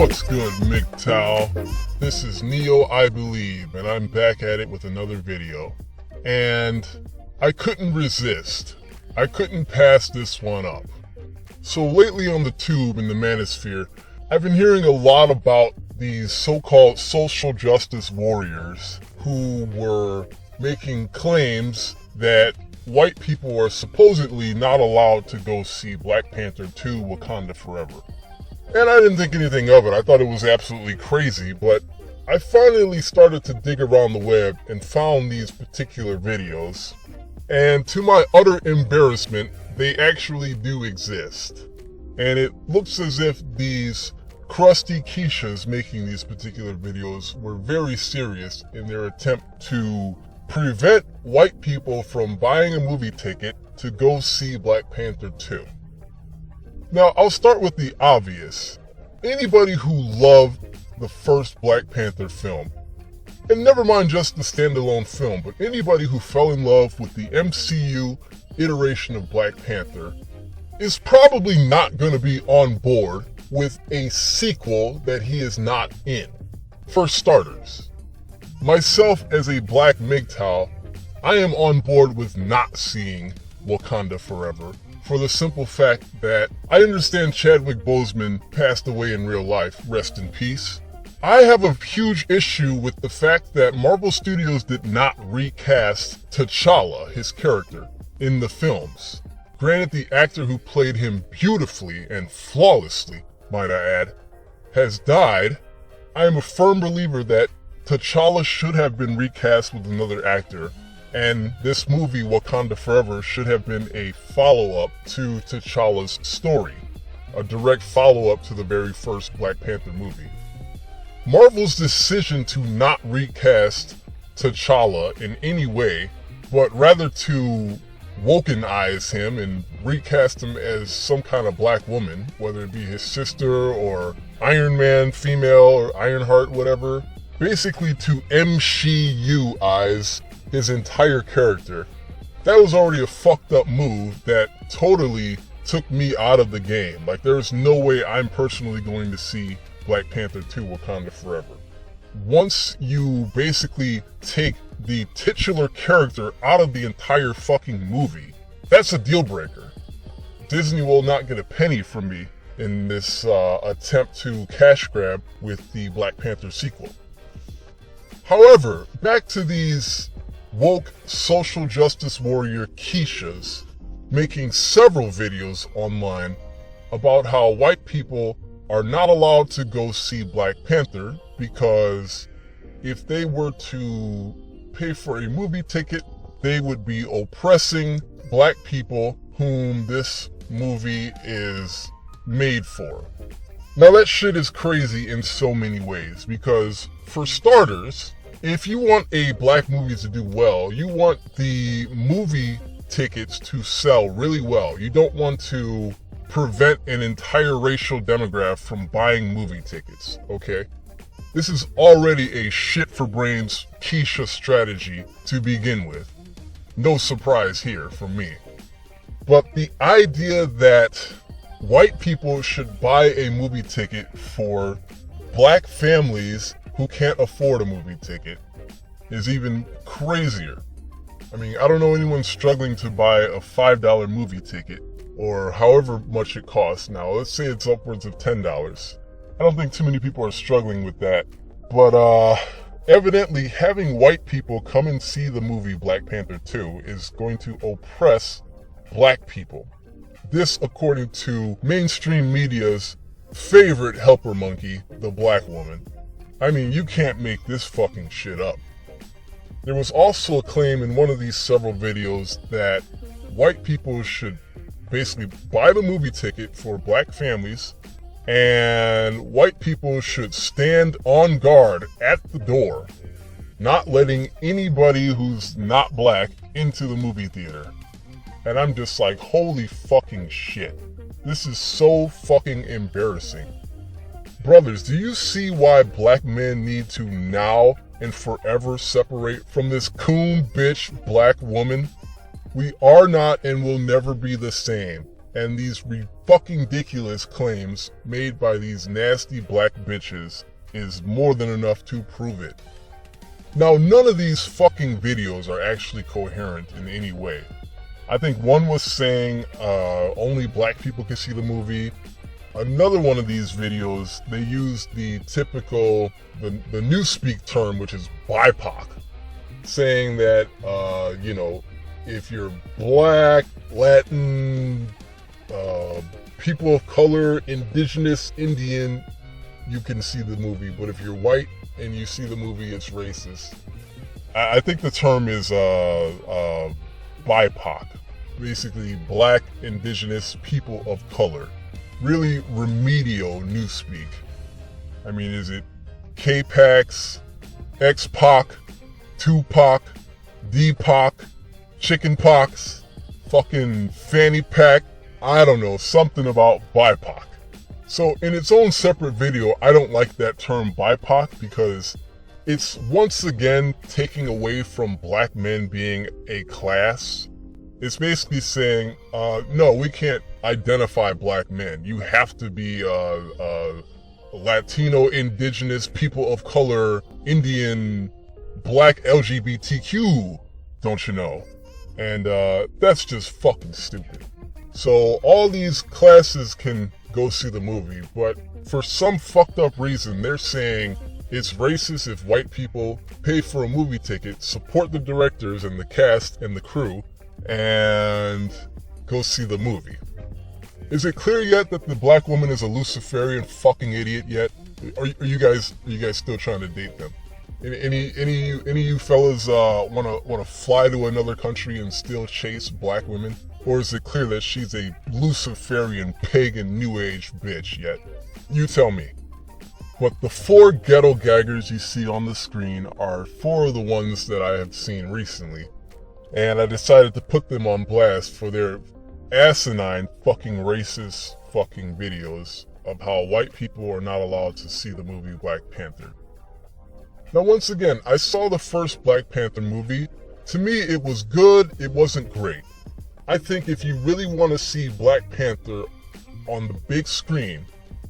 What's good, MGTOW? This is Neo I Believe, and I'm back at it with another video. And I couldn't resist. I couldn't pass this one up. So lately on the tube in the manosphere, I've been hearing a lot about these so-called social justice warriors who were making claims that white people are supposedly not allowed to go see Black Panther 2 Wakanda Forever. And I didn't think anything of it. I thought it was absolutely crazy, but I finally started to dig around the web and found these particular videos. And to my utter embarrassment, they actually do exist. And it looks as if these crusty Keeshas making these particular videos were very serious in their attempt to prevent white people from buying a movie ticket to go see Black Panther 2. Now, I'll start with the obvious. Anybody who loved the first Black Panther film, and never mind just the standalone film, but anybody who fell in love with the MCU iteration of Black Panther is probably not going to be on board with a sequel that he is not in. For starters, myself as a black MGTOW, I am on board with not seeing Wakanda Forever for the simple fact that I understand Chadwick Boseman passed away in real life, rest in peace. I have a huge issue with the fact that Marvel Studios did not recast T'Challa, his character, in the films. Granted, the actor who played him beautifully and flawlessly, might I add, has died. I am a firm believer that T'Challa should have been recast with another actor, and this movie, Wakanda Forever, should have been a follow-up to T'Challa's story, a direct follow-up to the very first Black Panther movie. Marvel's decision to not recast T'Challa in any way, but rather to wokenize him and recast him as some kind of black woman, whether it be his sister or Iron Man female or Ironheart, whatever, basically to MCU-ize his entire character. That was already a fucked up move that totally took me out of the game. Like, there's no way I'm personally going to see Black Panther 2 Wakanda Forever. Once you basically take the titular character out of the entire fucking movie, that's a deal breaker. Disney will not get a penny from me in this attempt to cash grab with the Black Panther sequel. However, back to these woke social justice warrior Keeshas making several videos online about how white people are not allowed to go see Black Panther because if they were to pay for a movie ticket, they would be oppressing black people whom this movie is made for. Now that shit is crazy in so many ways because, for starters, if you want a black movie to do well, you want the movie tickets to sell really well. You don't want to prevent an entire racial demographic from buying movie tickets, okay? This is already a shit for brains Keesha strategy to begin with. No surprise here from me. But the idea that white people should buy a movie ticket for black families who can't afford a movie ticket is even crazier. I mean, I don't know anyone struggling to buy a $5 movie ticket or however much it costs now. Let's say it's upwards of $10. I don't think too many people are struggling with that. But evidently having white people come and see the movie Black Panther 2 is going to oppress black people. This according to mainstream media's favorite helper monkey, the black woman. I mean, you can't make this fucking shit up. There was also a claim in one of these several videos that white people should basically buy the movie ticket for black families, and white people should stand on guard at the door, not letting anybody who's not black into the movie theater. And I'm just like, holy fucking shit. This is so fucking embarrassing. Brothers, do you see why black men need to now and forever separate from this coon bitch black woman? We are not and will never be the same. and these fucking ridiculous claims made by these nasty black bitches is more than enough to prove it. Now, none of these fucking videos are actually coherent in any way. I think one was saying only black people can see the movie. Another one of these videos, they used the typical, the newspeak term, which is BIPOC, saying that, if you're black, Latin, people of color, indigenous, Indian, you can see the movie. But if you're white and you see the movie, it's racist. I think the term is BIPOC, basically black, indigenous, people of color. Really remedial newspeak. I mean, is it K-Pax, X-Pac, Tupac, D-Pac, Chicken Pox, fucking Fanny Pack, I don't know, something about BIPOC. So in its own separate video, I don't like that term BIPOC because it's once again taking away from black men being a class. It's basically saying, no, we can't identify black men. You have to be Latino, indigenous, people of color, Indian, black LGBTQ, don't you know? And that's just fucking stupid. So all these classes can go see the movie, but for some fucked up reason, they're saying it's racist if white people pay for a movie ticket, support the directors and the cast and the crew, and go see the movie. Is it clear yet that the black woman is a Luciferian fucking idiot yet? Are you guys still trying to date them? Any of you fellas wanna fly to another country and still chase black women? Or is it clear that she's a Luciferian pagan new age bitch yet? You tell me. But the 4 ghetto gaggers you see on the screen are 4 of the ones that I have seen recently. And I decided to put them on blast for their asinine fucking racist fucking videos of how white people are not allowed to see the movie Black Panther. Now once again, I saw the first Black Panther movie. To me, it was good, it wasn't great. I think if you really want to see Black Panther on the big screen,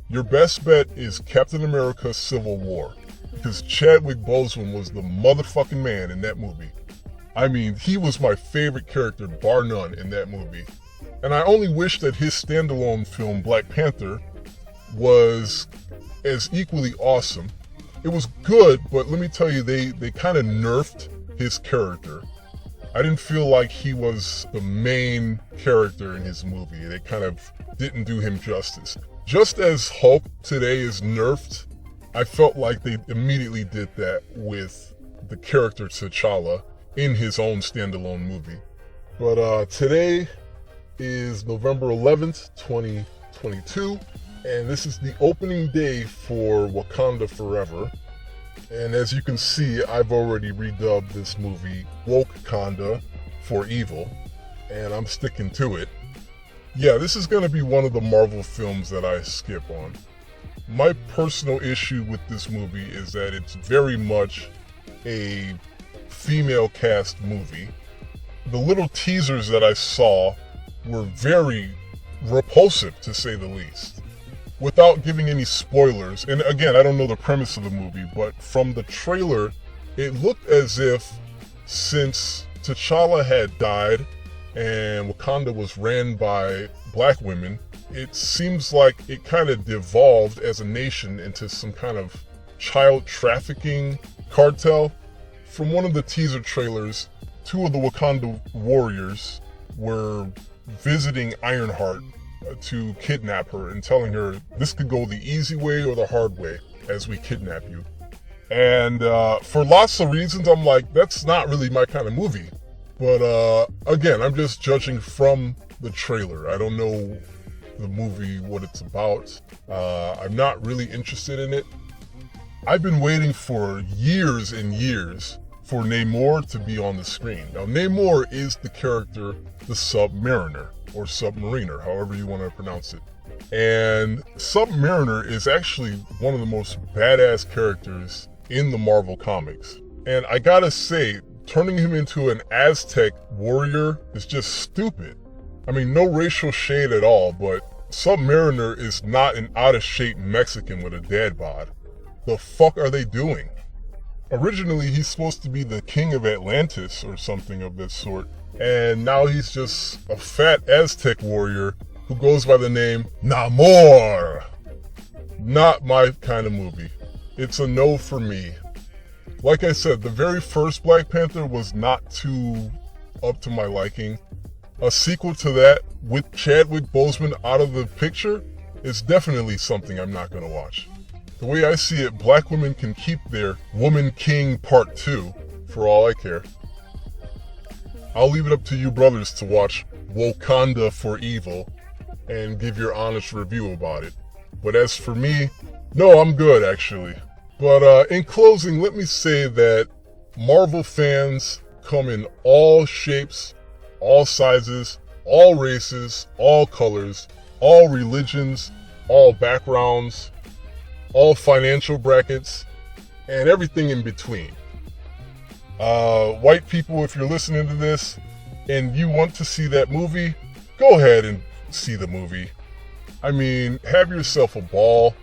your best bet is Captain America Civil War. Because Chadwick Boseman was the motherfucking man in that movie. I mean, he was my favorite character, bar none, in that movie. And I only wish that his standalone film, Black Panther, was as equally awesome. It was good, but let me tell you, they kind of nerfed his character. I didn't feel like he was the main character in his movie. They kind of didn't do him justice. Just as Hulk today is nerfed, I felt like they immediately did that with the character T'Challa in his own standalone movie. But today is November 11th, 2022, and this is the opening day for Wakanda Forever. And as you can see, I've already redubbed this movie Wakanda for Evil, and I'm sticking to it. Yeah, this is going to be one of the Marvel films that I skip on. My personal issue with this movie is that it's very much a female cast movie. The little teasers that I saw were very repulsive, to say the least. Without giving any spoilers, and again, I don't know the premise of the movie, but from the trailer, it looked as if since T'Challa had died and Wakanda was ran by black women, it seems like it kind of devolved as a nation into some kind of child trafficking cartel. From one of the teaser trailers, 2 of the Wakanda warriors were visiting Ironheart to kidnap her and telling her this could go the easy way or the hard way as we kidnap you. And for lots of reasons, I'm like, that's not really my kind of movie. But again, I'm just judging from the trailer. I don't know the movie, what it's about. I'm not really interested in it. I've been waiting for years and years for Namor to be on the screen. Now, Namor is the character, the Submariner, or Submariner, however you want to pronounce it. And Submariner is actually one of the most badass characters in the Marvel Comics. And I gotta say, turning him into an Aztec warrior is just stupid. I mean, no racial shade at all, but Submariner is not an out-of-shape Mexican with a dad bod. The fuck are they doing? Originally, he's supposed to be the king of Atlantis or something of that sort, and now he's just a fat Aztec warrior who goes by the name Namor. Not my kind of movie. It's a no for me. Like I said, the very first Black Panther was not too up to my liking. A sequel to that with Chadwick Boseman out of the picture is definitely something I'm not going to watch. The way I see it, black women can keep their Woman King Part 2 for all I care. I'll leave it up to you brothers to watch Wakanda for Evil and give your honest review about it. But as for me, no, I'm good actually. But in closing, let me say that Marvel fans come in all shapes, all sizes, all races, all colors, all religions, all backgrounds, all financial brackets, and everything in between. White people, if you're listening to this and you want to see that movie, go ahead and see the movie. I mean, have yourself a ball.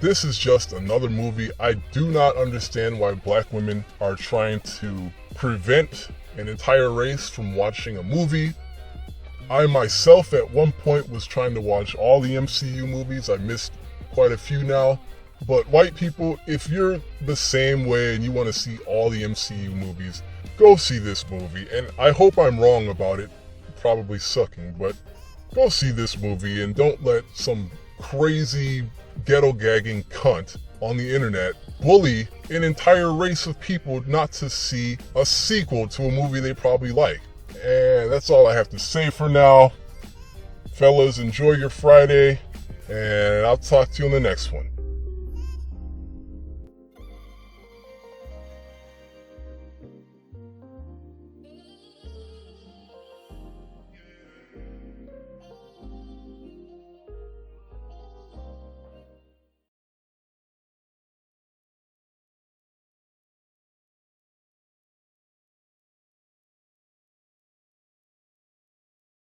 This is just another movie. I do not understand why black women are trying to prevent an entire race from watching a movie. I myself at one point was trying to watch all the MCU movies. I missed quite a few now. But white people, if you're the same way and you want to see all the MCU movies, go see this movie. And I hope I'm wrong about it, probably sucking, but go see this movie and don't let some crazy ghetto gagging cunt on the internet bully an entire race of people not to see a sequel to a movie they probably like. And that's all I have to say for now. Fellas, enjoy your Friday, and I'll talk to you on the next one.